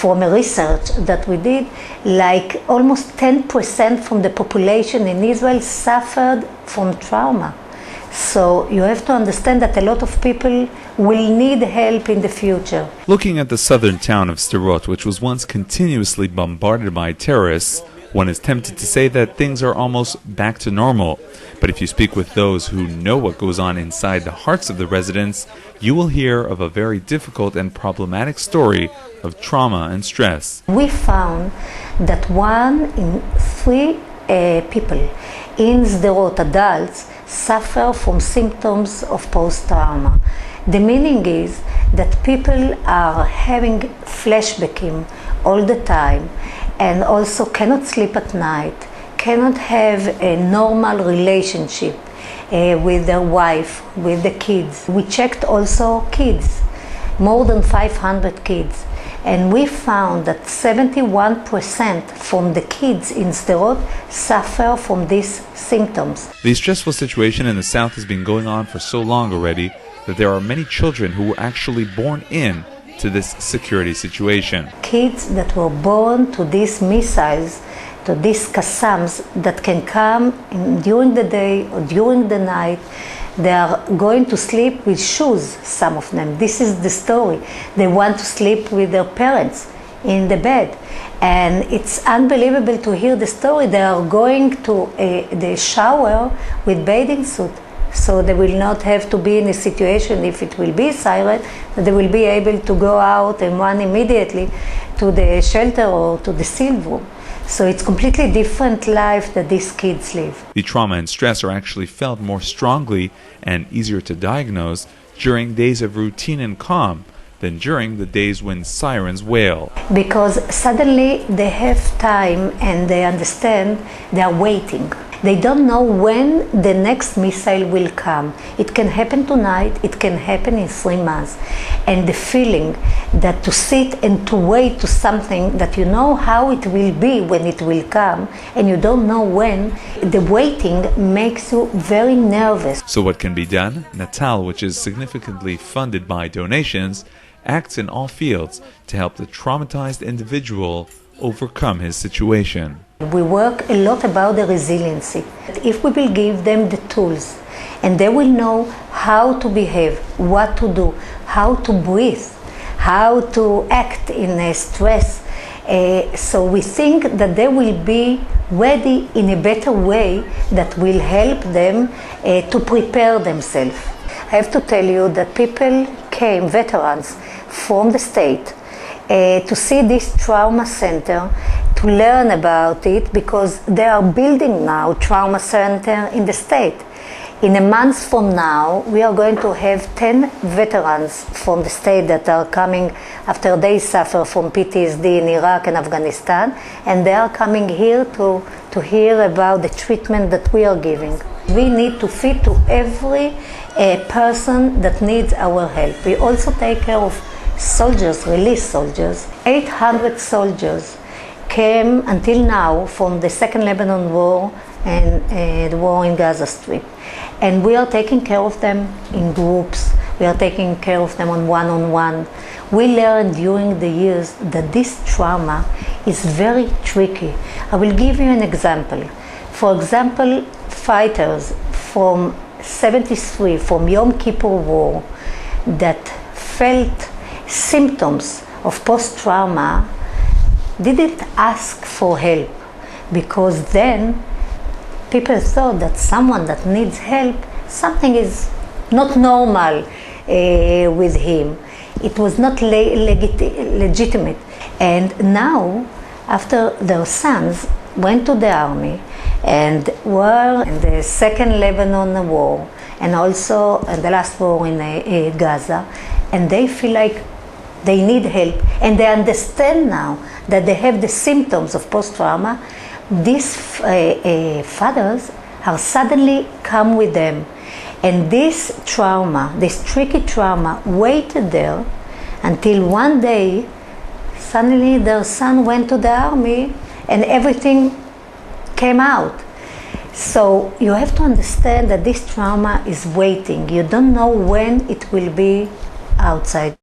from a research that we did, like almost 10% from the population in Israel suffered from trauma. So you have to understand that a lot of people will need help in the future. Looking at the southern town of Sderot, which was once continuously bombarded by terrorists, one is tempted to say that things are almost back to normal. But if you speak with those who know what goes on inside the hearts of the residents, you will hear of a very difficult and problematic story of trauma and stress. We found that 1 in 3 people in Sderot, adults, suffer from symptoms of post-trauma. The meaning is that people are having flashbacking all the time and also cannot sleep at night, cannot have a normal relationship with their wife, with the kids. We checked also kids, more than 500 kids, and we found that 71% from the kids in Sderot suffer from these symptoms. The stressful situation in the south has been going on for so long already that there are many children who were actually born in to this security situation. Kids that were born to these missiles, to these Qassams that can come during the day or during the night. They are going to sleep with shoes, some of them. This is the story. They want to sleep with their parents in the bed. And it's unbelievable to hear the story. They are going to the shower with bathing suit. So they will not have to be in a situation, if it will be silent, that they will be able to go out and run immediately to the shelter or to the sealed room. So it's completely different life that these kids live. The trauma and stress are actually felt more strongly and easier to diagnose during days of routine and calm than during the days when sirens wail. Because suddenly they have time and they understand they are waiting. They don't know when the next missile will come. It can happen tonight, it can happen in 3 months. And the feeling that to sit and to wait to something that you know how it will be when it will come and you don't know when, the waiting makes you very nervous. So what can be done? Natal, which is significantly funded by donations, acts in all fields to help the traumatized individual overcome his situation. We work a lot about the resiliency. If we will give them the tools and they will know how to behave, what to do, how to breathe, how to act in a stress, so we think that they will be ready in a better way that will help them to prepare themselves. I have to tell you that people came, veterans from the state, to see this trauma center, to learn about it, because they are building now trauma center in the state. In a month from now, we are going to have 10 veterans from the state that are coming after they suffer from PTSD in Iraq and Afghanistan, and they are coming here to hear about the treatment that we are giving. We need to fit to every person that needs our help. We also take care of soldiers, released soldiers. 800 soldiers came until now from the Second Lebanon War and the war in Gaza Strip. And we are taking care of them in groups. We are taking care of them on one-on-one. We learned during the years that this trauma is very tricky. I will give you an example. For example, fighters from 73, from Yom Kippur War, that felt symptoms of post-trauma didn't ask for help, because then people thought that someone that needs help, something is not normal with him. It was not legitimate. And now, after their sons went to the army and were in the Second Lebanon War and also in the last war in Gaza, and they feel like they need help, and they understand now that they have the symptoms of post-trauma, these fathers are suddenly come with them. And this trauma, this tricky trauma, waited there until one day, suddenly their son went to the army and everything came out. So you have to understand that this trauma is waiting. You don't know when it will be outside.